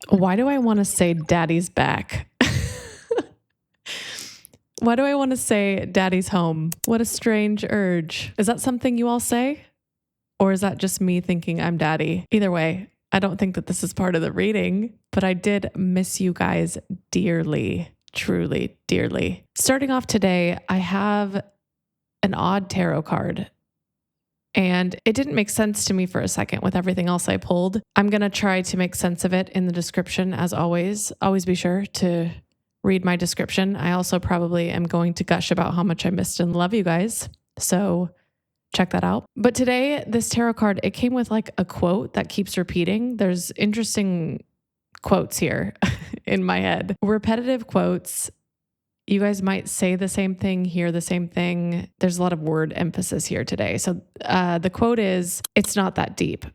Why do I want to say daddy's back? Why do I want to say daddy's home? What a strange urge. Is that something you all say? Or is that just me thinking I'm daddy? Either way, I don't think that this is part of the reading, but I did miss you guys dearly, truly, dearly. Starting off today, I have an odd tarot card. And it didn't make sense to me for a second with everything else I pulled. I'm going to try to make sense of it in the description as always. Always be sure to read my description. I also probably am going to gush about how much I missed and love you guys. So check that out. But today, this tarot card, it came with like a quote that keeps repeating. There's interesting quotes here in my head. Repetitive quotes. You guys might say the same thing, hear the same thing. There's a lot of word emphasis here today. So the quote is, "It's not that deep."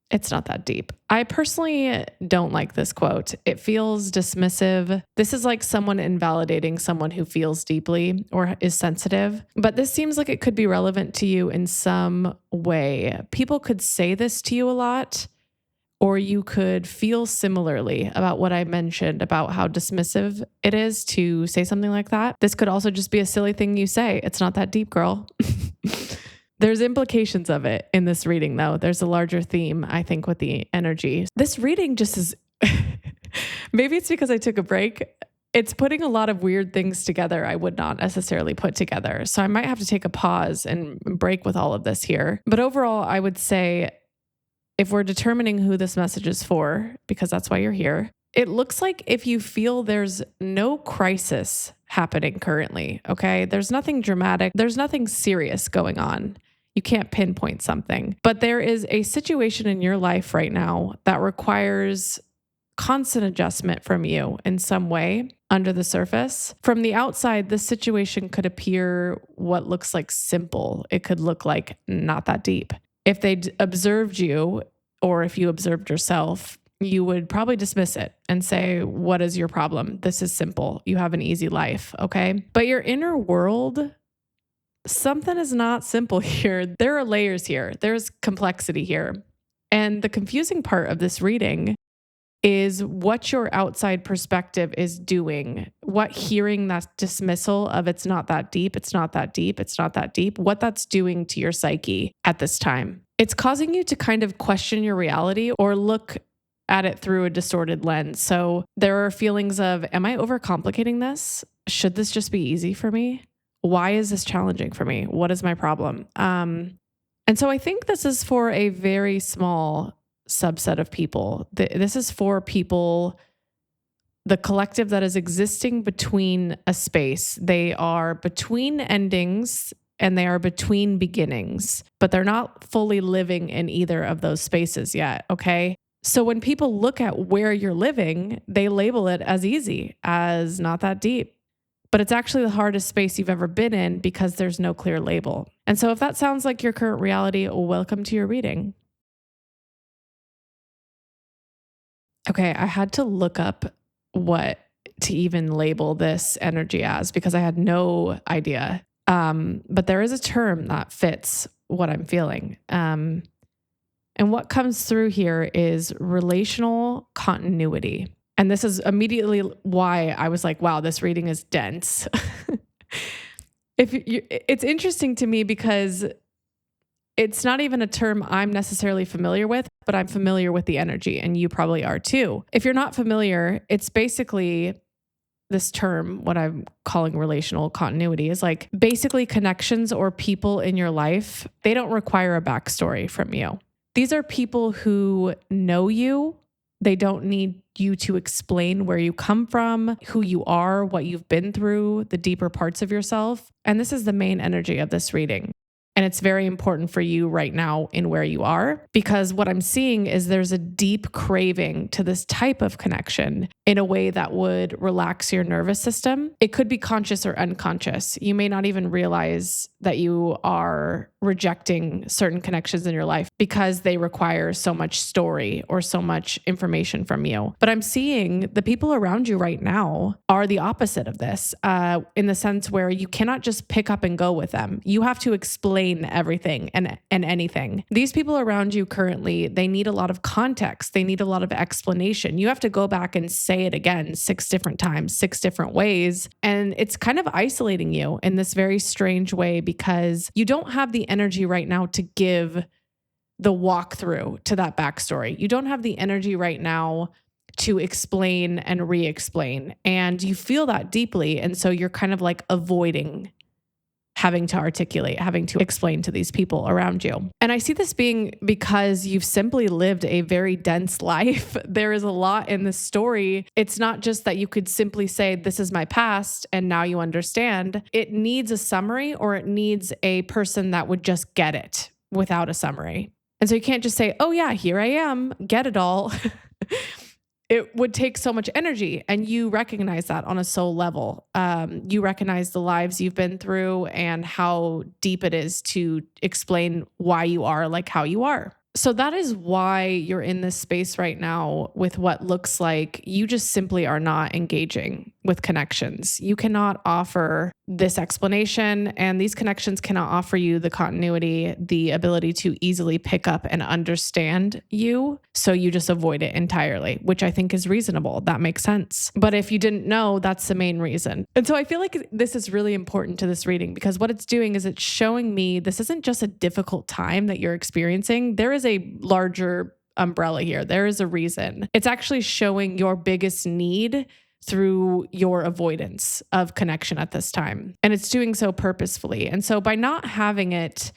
It's not that deep. I personally don't like this quote. It feels dismissive. This is like someone invalidating someone who feels deeply or is sensitive. But this seems like it could be relevant to you in some way. People could say this to you a lot, or you could feel similarly about what I mentioned about how dismissive it is to say something like that. This could also just be a silly thing you say. It's not that deep, girl. There's implications of it in this reading, though. There's a larger theme, I think, with the energy. This reading just is, maybe it's because I took a break. It's putting a lot of weird things together I would not necessarily put together. So I might have to take a pause and break with all of this here. But overall, I would say, if we're determining who this message is for, because that's why you're here, it looks like if you feel there's no crisis happening currently, okay? There's nothing dramatic. There's nothing serious going on. You can't pinpoint something, but there is a situation in your life right now that requires constant adjustment from you in some way under the surface. From the outside, this situation could appear what looks like simple. It could look like not that deep. If they observed you, or if you observed yourself, you would probably dismiss it and say, what is your problem? This is simple. You have an easy life, okay? But your inner world, something is not simple here. There are layers here. There's complexity here. And the confusing part of this reading is what your outside perspective is doing, what hearing that dismissal of it's not that deep, it's not that deep, it's not that deep, what that's doing to your psyche at this time. It's causing you to kind of question your reality or look at it through a distorted lens. So there are feelings of, am I overcomplicating this? Should this just be easy for me? Why is this challenging for me? What is my problem? And so I think this is for a very small subset of people. This is for people, the collective that is existing between a space. They are between endings and they are between beginnings, but they're not fully living in either of those spaces yet, okay? So when people look at where you're living, they label it as easy, as not that deep. But it's actually the hardest space you've ever been in because there's no clear label. And so if that sounds like your current reality, welcome to your reading. Okay, I had to look up what to even label this energy as because I had no idea. But there is a term that fits what I'm feeling. And what comes through here is relational continuity. And this is immediately why I was like, wow, this reading is dense. It's interesting to me because it's not even a term I'm necessarily familiar with, but I'm familiar with the energy, and you probably are too. If you're not familiar, it's basically this term, what I'm calling relational continuity, is like basically connections or people in your life. They don't require a backstory from you. These are people who know you. They don't need you to explain where you come from, who you are, what you've been through, the deeper parts of yourself. And this is the main energy of this reading. And it's very important for you right now in where you are, because what I'm seeing is there's a deep craving to this type of connection in a way that would relax your nervous system. It could be conscious or unconscious. You may not even realize that you are rejecting certain connections in your life because they require so much story or so much information from you. But I'm seeing the people around you right now are the opposite of this, in the sense where you cannot just pick up and go with them. You have to explain explain everything and anything. These people around you currently, they need a lot of context. They need a lot of explanation. You have to go back and say it again 6 different times, 6 different ways. And it's kind of isolating you in this very strange way because you don't have the energy right now to give the walkthrough to that backstory. You don't have the energy right now to explain and re-explain. And you feel that deeply. And so you're kind of like avoiding having to articulate, having to explain to these people around you. And I see this being because you've simply lived a very dense life. There is a lot in this story. It's not just that you could simply say, this is my past, and now you understand. It needs a summary, or it needs a person that would just get it without a summary. And so you can't just say, oh yeah, here I am, get it all. It would take so much energy, and you recognize that on a soul level. You recognize the lives you've been through and how deep it is to explain why you are like how you are. So that is why you're in this space right now with what looks like you just simply are not engaging with connections. You cannot offer this explanation, and these connections cannot offer you the continuity, the ability to easily pick up and understand you. So you just avoid it entirely, which I think is reasonable. That makes sense. But if you didn't know, that's the main reason. And so I feel like this is really important to this reading, because what it's doing is it's showing me this isn't just a difficult time that you're experiencing. There is a larger umbrella here. There is a reason. It's actually showing your biggest need through your avoidance of connection at this time. And it's doing so purposefully. And so by not having it,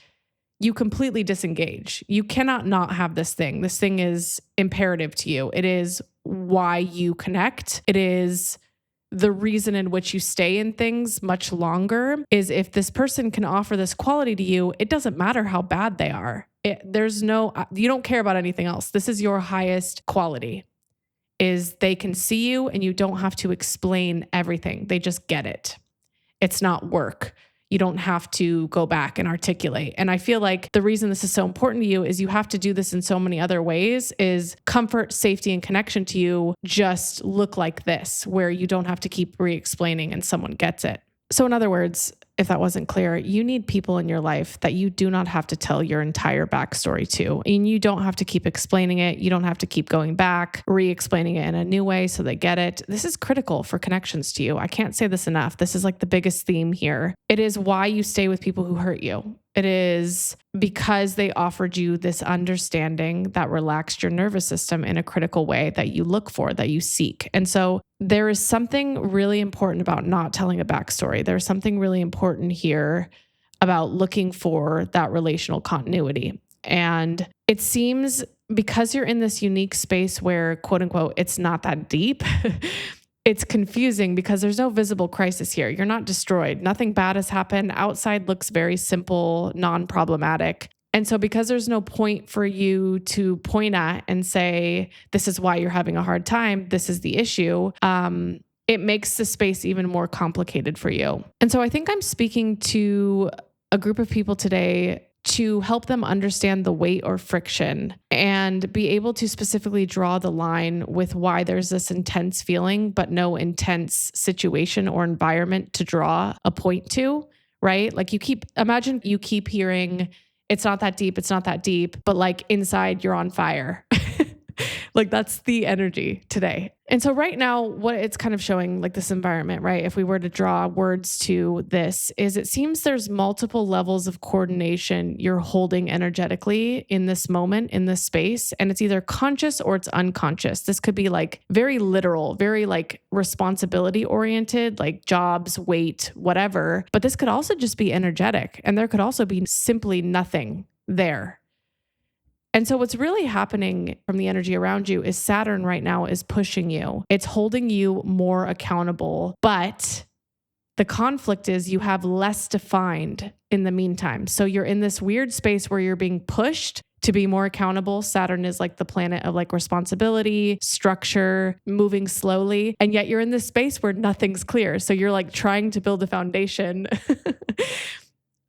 you completely disengage. You cannot not have this thing. This thing is imperative to you. It is why you connect. It is the reason in which you stay in things much longer. Is if this person can offer this quality to you, it doesn't matter how bad they are. You don't care about anything else. This is your highest quality. Is they can see you and you don't have to explain everything. They just get it. It's not work. You don't have to go back and articulate. And I feel like the reason this is so important to you is you have to do this in so many other ways. Is comfort, safety, and connection to you just look like this, where you don't have to keep re-explaining and someone gets it. So in other words, if that wasn't clear, you need people in your life that you do not have to tell your entire backstory to. And you don't have to keep explaining it. You don't have to keep going back, re-explaining it in a new way so they get it. This is critical for connections to you. I can't say this enough. This is like the biggest theme here. It is why you stay with people who hurt you. It is because they offered you this understanding that relaxed your nervous system in a critical way that you look for, that you seek. And so there is something really important about not telling a backstory. There's something really important here about looking for that relational continuity. And it seems because you're in this unique space where, quote unquote, it's not that deep, it's confusing because there's no visible crisis here. You're not destroyed. Nothing bad has happened. Outside looks very simple, non-problematic. And so because there's no point for you to point at and say, this is why you're having a hard time, this is the issue, it makes the space even more complicated for you. And so I think I'm speaking to a group of people today to help them understand the weight or friction and be able to specifically draw the line with why there's this intense feeling, but no intense situation or environment to draw a point to, right? Like imagine you keep hearing, it's not that deep, it's not that deep, but like inside you're on fire. Like that's the energy today. And so right now, what it's kind of showing, like this environment, right? If we were to draw words to this, is it seems there's multiple levels of coordination you're holding energetically in this moment, in this space. And it's either conscious or it's unconscious. This could be like very literal, very like responsibility oriented, like jobs, weight, whatever. But this could also just be energetic. And there could also be simply nothing there. And so what's really happening from the energy around you is Saturn right now is pushing you. It's holding you more accountable, but the conflict is you have less defined in the meantime. So you're in this weird space where you're being pushed to be more accountable. Saturn is like the planet of like responsibility, structure, moving slowly. And yet you're in this space where nothing's clear. So you're like trying to build a foundation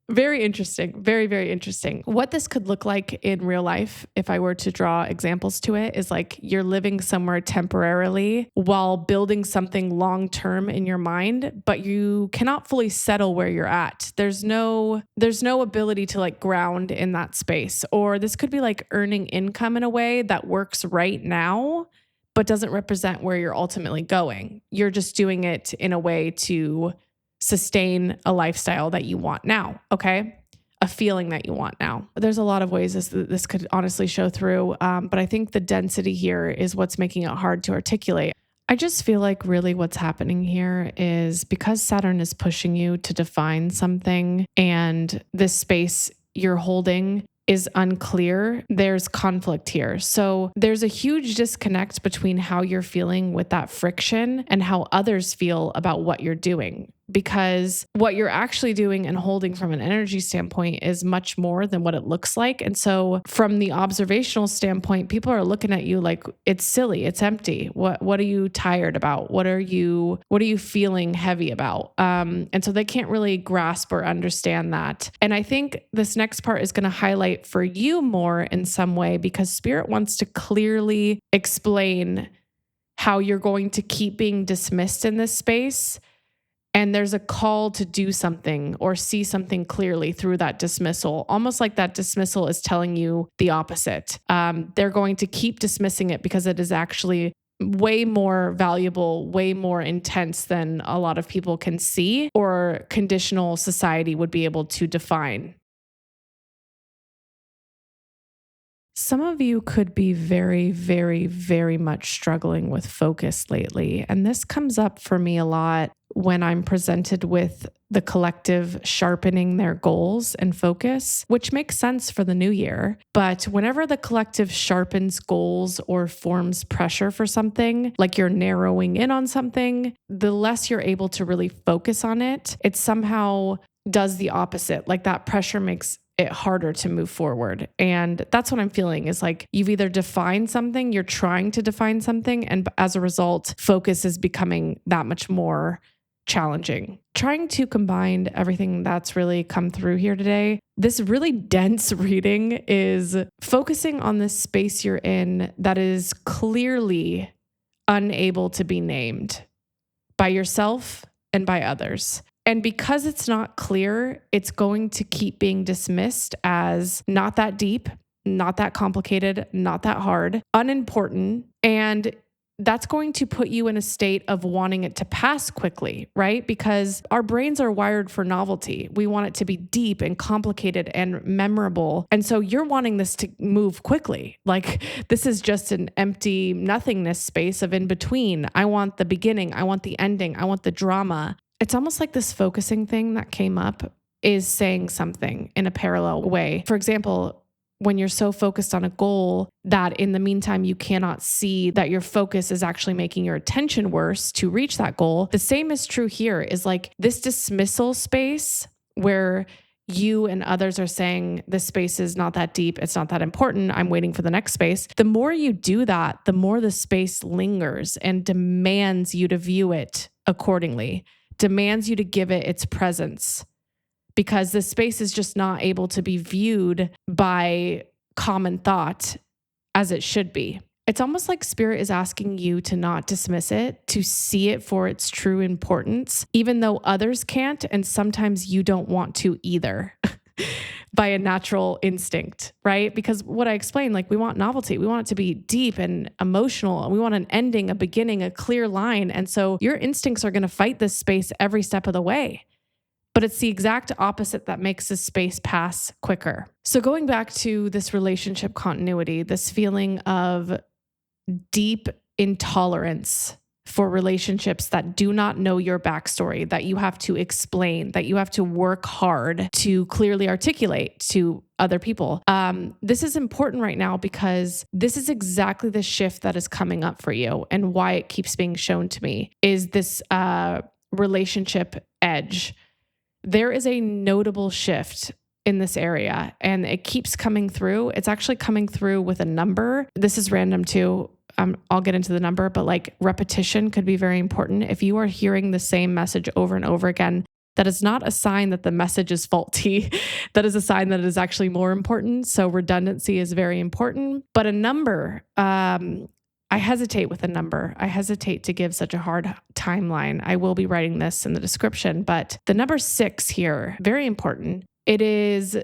Very interesting. Very, very interesting. What this could look like in real life, if I were to draw examples to it, is like you're living somewhere temporarily while building something long term in your mind, but you cannot fully settle where you're at. There's no ability to like ground in that space. Or this could be like earning income in a way that works right now, but doesn't represent where you're ultimately going. You're just doing it in a way to sustain a lifestyle that you want now, okay? A feeling that you want now. There's a lot of ways this could honestly show through, but I think the density here is what's making it hard to articulate. I just feel like really what's happening here is because Saturn is pushing you to define something and this space you're holding is unclear, there's conflict here. So there's a huge disconnect between how you're feeling with that friction and how others feel about what you're doing. Because what you're actually doing and holding from an energy standpoint is much more than what it looks like. And so from the observational standpoint, people are looking at you like it's silly, it's empty. What are you tired about? What are you feeling heavy about? And so they can't really grasp or understand that. And I think this next part is going to highlight for you more in some way because Spirit wants to clearly explain how you're going to keep being dismissed in this space. And there's a call to do something or see something clearly through that dismissal, almost like that dismissal is telling you the opposite. They're going to keep dismissing it because it is actually way more valuable, way more intense than a lot of people can see or conditional society would be able to define. Some of you could be very, very, very much struggling with focus lately. And this comes up for me a lot when I'm presented with the collective sharpening their goals and focus, which makes sense for the new year. But whenever the collective sharpens goals or forms pressure for something, like you're narrowing in on something, the less you're able to really focus on it, it somehow does the opposite. Like that pressure makes it harder to move forward. And that's what I'm feeling is like you've either defined something, you're trying to define something, and as a result, focus is becoming that much more challenging. Trying to combine everything that's really come through here today, this really dense reading is focusing on this space you're in that is clearly unable to be named by yourself and by others. And because it's not clear, it's going to keep being dismissed as not that deep, not that complicated, not that hard, unimportant. And that's going to put you in a state of wanting it to pass quickly, right? Because our brains are wired for novelty. We want it to be deep and complicated and memorable. And so you're wanting this to move quickly. Like this is just an empty nothingness space of in between. I want the beginning. I want the ending. I want the drama. It's almost like this focusing thing that came up is saying something in a parallel way. For example, when you're so focused on a goal that in the meantime, you cannot see that your focus is actually making your attention worse to reach that goal. The same is true here is like this dismissal space where you and others are saying this space is not that deep. It's not that important. I'm waiting for the next space. The more you do that, the more the space lingers and demands you to view it accordingly, demands you to give it its presence. Because the space is just not able to be viewed by common thought as it should be. It's almost like Spirit is asking you to not dismiss it, to see it for its true importance, even though others can't, and sometimes you don't want to either by a natural instinct, right? Because what I explained, like we want novelty, we want it to be deep and emotional, and we want an ending, a beginning, a clear line. And so your instincts are going to fight this space every step of the way. But it's the exact opposite that makes this space pass quicker. So going back to this relationship continuity, this feeling of deep intolerance for relationships that do not know your backstory, that you have to explain, that you have to work hard to clearly articulate to other people. This is important right now because this is exactly the shift that is coming up for you, and why it keeps being shown to me is this relationship edge. There is a notable shift in this area and it keeps coming through. It's actually coming through with a number. This is random too. I'll get into the number, but like repetition could be very important. If you are hearing the same message over and over again, that is not a sign that the message is faulty. That is a sign that it is actually more important. So redundancy is very important. But a number, I hesitate with a number. I hesitate to give such a hard timeline. I will be writing this in the description, but the number 6 here, very important. It is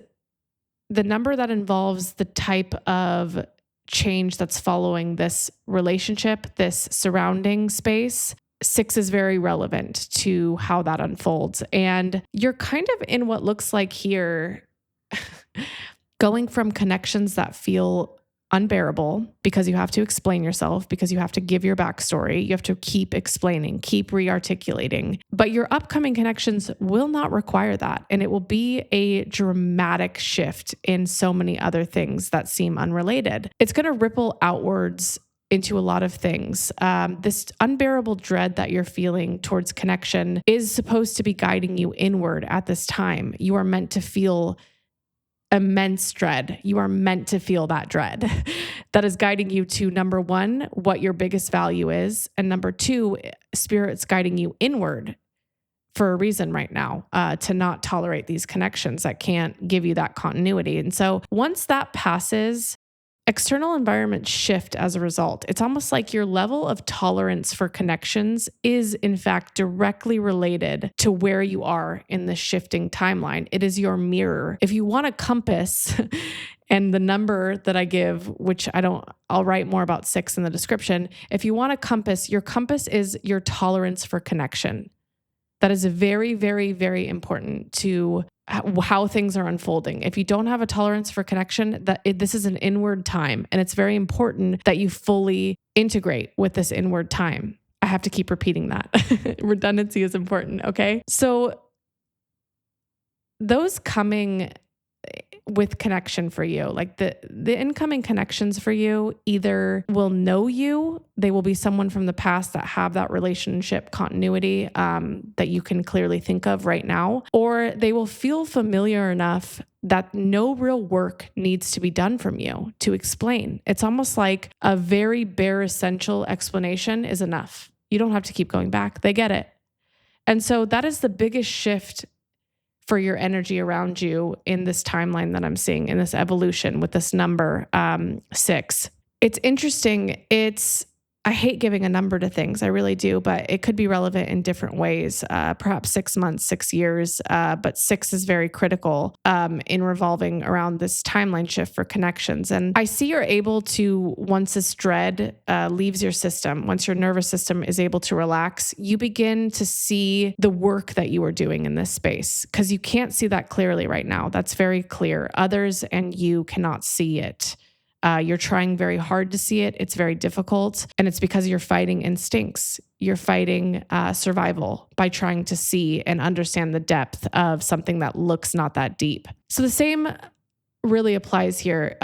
the number that involves the type of change that's following this relationship, this surrounding space. 6 is very relevant to how that unfolds. And you're kind of in what looks like here, going from connections that feel unbearable because you have to explain yourself, because you have to give your backstory. You have to keep explaining, keep re-articulating. But your upcoming connections will not require that. And it will be a dramatic shift in so many other things that seem unrelated. It's going to ripple outwards into a lot of things. This unbearable dread that you're feeling towards connection is supposed to be guiding you inward at this time. You are meant to feel immense dread. You are meant to feel that dread that is guiding you to, number 1, what your biggest value is. And number 2, Spirit's guiding you inward for a reason right now, to not tolerate these connections that can't give you that continuity. And so once that passes, external environments shift as a result. It's almost like your level of tolerance for connections is, in fact, directly related to where you are in the shifting timeline. It is your mirror. If you want a compass, and the number that I give, which I'll write more about 6 in the description. If you want a compass, your compass is your tolerance for connection. That is very, very, very important to how things are unfolding. If you don't have a tolerance for connection, this is an inward time, and it's very important that you fully integrate with this inward time. I have to keep repeating that. Redundancy is important, okay? So those coming with connection for you, like the incoming connections for you either will know you, they will be someone from the past that have that relationship continuity that you can clearly think of right now, or they will feel familiar enough that no real work needs to be done from you to explain. It's almost like a very bare essential explanation is enough. You don't have to keep going back. They get it. And so that is the biggest shift for your energy around you in this timeline that I'm seeing, in this evolution with this number 6. It's interesting. I hate giving a number to things. I really do, but it could be relevant in different ways. Perhaps 6 months, 6 years, but 6 is very critical in revolving around this timeline shift for connections. And I see you're able to, once this dread leaves your system, once your nervous system is able to relax, you begin to see the work that you are doing in this space, because you can't see that clearly right now. That's very clear. Others and you cannot see it. You're trying very hard to see it. It's very difficult. And it's because you're fighting instincts. You're fighting survival by trying to see and understand the depth of something that looks not that deep. So the same really applies here.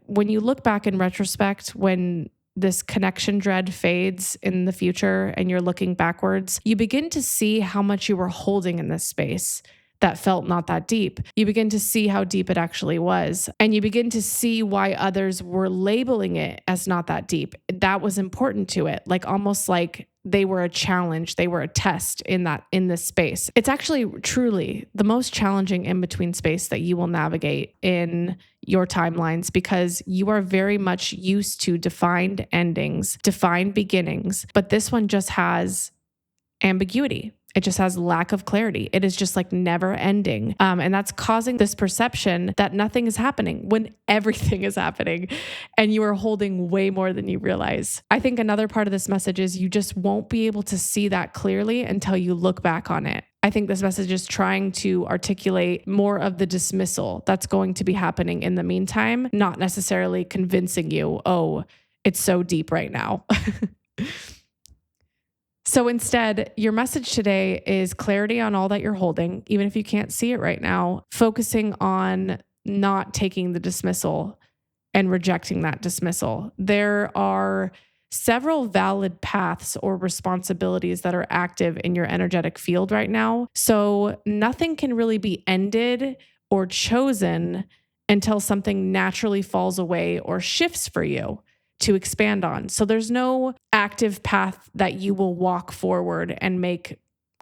When you look back in retrospect, when this connection dread fades in the future and you're looking backwards, you begin to see how much you were holding in this space that felt not that deep. You begin to see how deep it actually was. And you begin to see why others were labeling it as not that deep. That was important to it, like almost like they were a challenge, they were a test in this space. It's actually truly the most challenging in-between space that you will navigate in your timelines, because you are very much used to defined endings, defined beginnings, but this one just has ambiguity. It just has lack of clarity. It is just like never ending. And that's causing this perception that nothing is happening when everything is happening and you are holding way more than you realize. I think another part of this message is you just won't be able to see that clearly until you look back on it. I think this message is trying to articulate more of the dismissal that's going to be happening in the meantime, not necessarily convincing you, oh, it's so deep right now. So instead, your message today is clarity on all that you're holding, even if you can't see it right now, focusing on not taking the dismissal and rejecting that dismissal. There are several valid paths or responsibilities that are active in your energetic field right now. So nothing can really be ended or chosen until something naturally falls away or shifts for you to expand on. So there's no active path that you will walk forward and make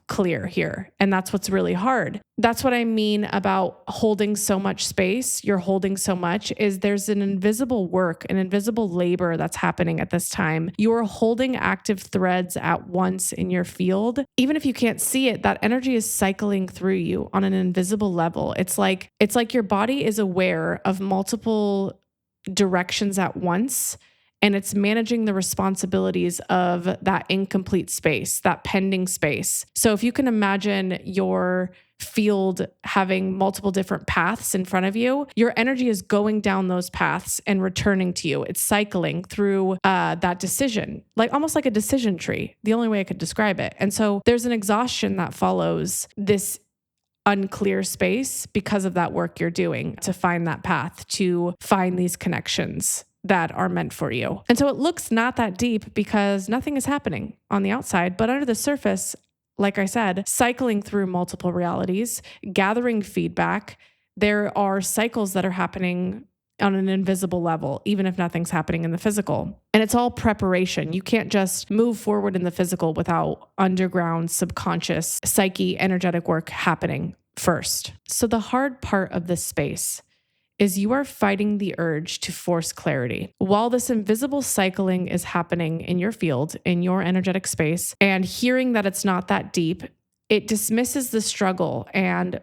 clear here. And that's what's really hard. That's what I mean about holding so much space. You're holding so much is there's an invisible work, an invisible labor that's happening at this time. You are holding active threads at once in your field. Even if you can't see it, that energy is cycling through you on an invisible level. It's like your body is aware of multiple directions at once, and it's managing the responsibilities of that incomplete space, that pending space. So if you can imagine your field having multiple different paths in front of you, your energy is going down those paths and returning to you. It's cycling through that decision, like almost like a decision tree, the only way I could describe it. And so there's an exhaustion that follows this unclear space because of that work you're doing to find that path, to find these connections that are meant for you. And so it looks not that deep because nothing is happening on the outside, but under the surface, like I said, cycling through multiple realities, gathering feedback, there are cycles that are happening on an invisible level, even if nothing's happening in the physical. And it's all preparation. You can't just move forward in the physical without underground, subconscious, psyche, energetic work happening first. So the hard part of this space is you are fighting the urge to force clarity. While this invisible cycling is happening in your field, in your energetic space, and hearing that it's not that deep, it dismisses the struggle and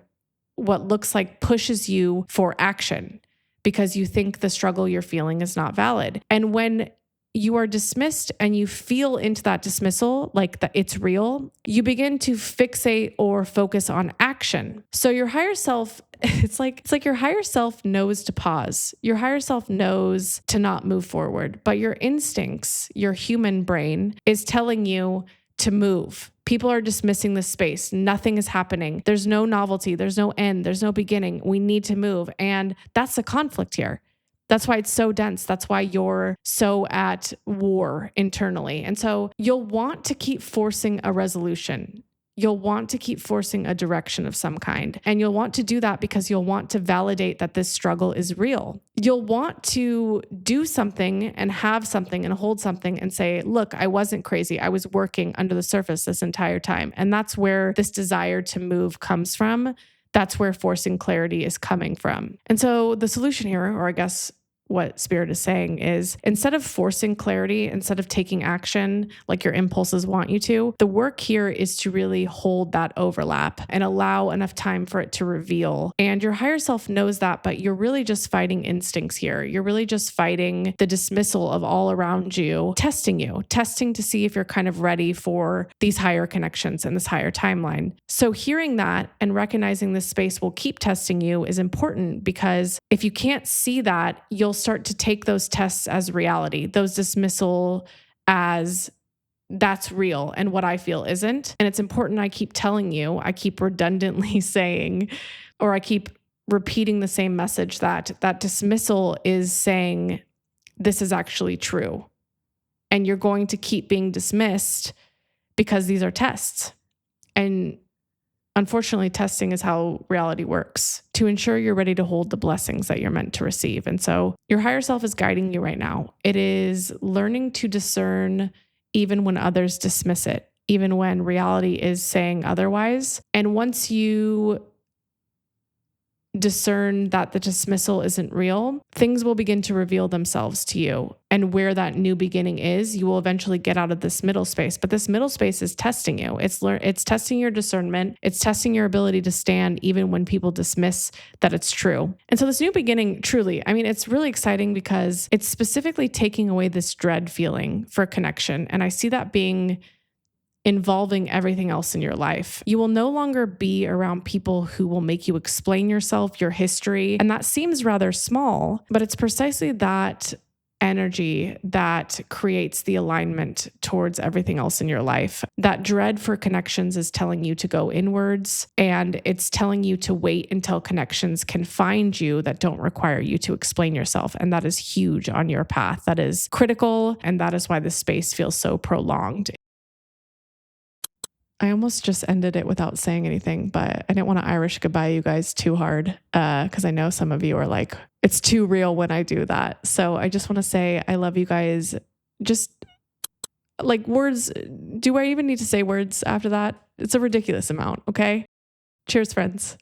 what looks like pushes you for action because you think the struggle you're feeling is not valid. And when you are dismissed and you feel into that dismissal, like that it's real, you begin to fixate or focus on action. So your higher self, it's like your higher self knows to pause. Your higher self knows to not move forward, but your instincts, your human brain is telling you to move. People are dismissing this space. Nothing is happening. There's no novelty. There's no end. There's no beginning. We need to move. And that's the conflict here. That's why it's so dense. That's why you're so at war internally. And so you'll want to keep forcing a resolution. You'll want to keep forcing a direction of some kind. And you'll want to do that because you'll want to validate that this struggle is real. You'll want to do something and have something and hold something and say, look, I wasn't crazy. I was working under the surface this entire time. And that's where this desire to move comes from. That's where forcing clarity is coming from. And so the solution here, or I guess what Spirit is saying is instead of forcing clarity, instead of taking action like your impulses want you to, the work here is to really hold that overlap and allow enough time for it to reveal. And your higher self knows that, but you're really just fighting instincts here. You're really just fighting the dismissal of all around you, testing to see if you're kind of ready for these higher connections and this higher timeline. So hearing that and recognizing this space will keep testing you is important because if you can't see that, you'll start to take those tests as reality, those dismissal as that's real and what I feel isn't. And it's important I keep telling you, I keep redundantly saying, or I keep repeating the same message that dismissal is saying this is actually true. And you're going to keep being dismissed because these are tests. And unfortunately, testing is how reality works to ensure you're ready to hold the blessings that you're meant to receive. And so your higher self is guiding you right now. It is learning to discern even when others dismiss it, even when reality is saying otherwise. And once you discern that the dismissal isn't real, things will begin to reveal themselves to you. And where that new beginning is, you will eventually get out of this middle space. But this middle space is testing you. It's testing your discernment. It's testing your ability to stand even when people dismiss that it's true. And so this new beginning, truly, I mean, it's really exciting because it's specifically taking away this dread feeling for connection. And I see that being involving everything else in your life. You will no longer be around people who will make you explain yourself, your history. And that seems rather small, but it's precisely that energy that creates the alignment towards everything else in your life. That dread for connections is telling you to go inwards, and it's telling you to wait until connections can find you that don't require you to explain yourself. And that is huge on your path. That is critical. And that is why the space feels so prolonged. I almost just ended it without saying anything, but I didn't want to Irish goodbye you guys too hard because I know some of you are like, it's too real when I do that. So I just want to say I love you guys. Just like words do I even need to say words after that? It's a ridiculous amount, okay? Cheers, friends.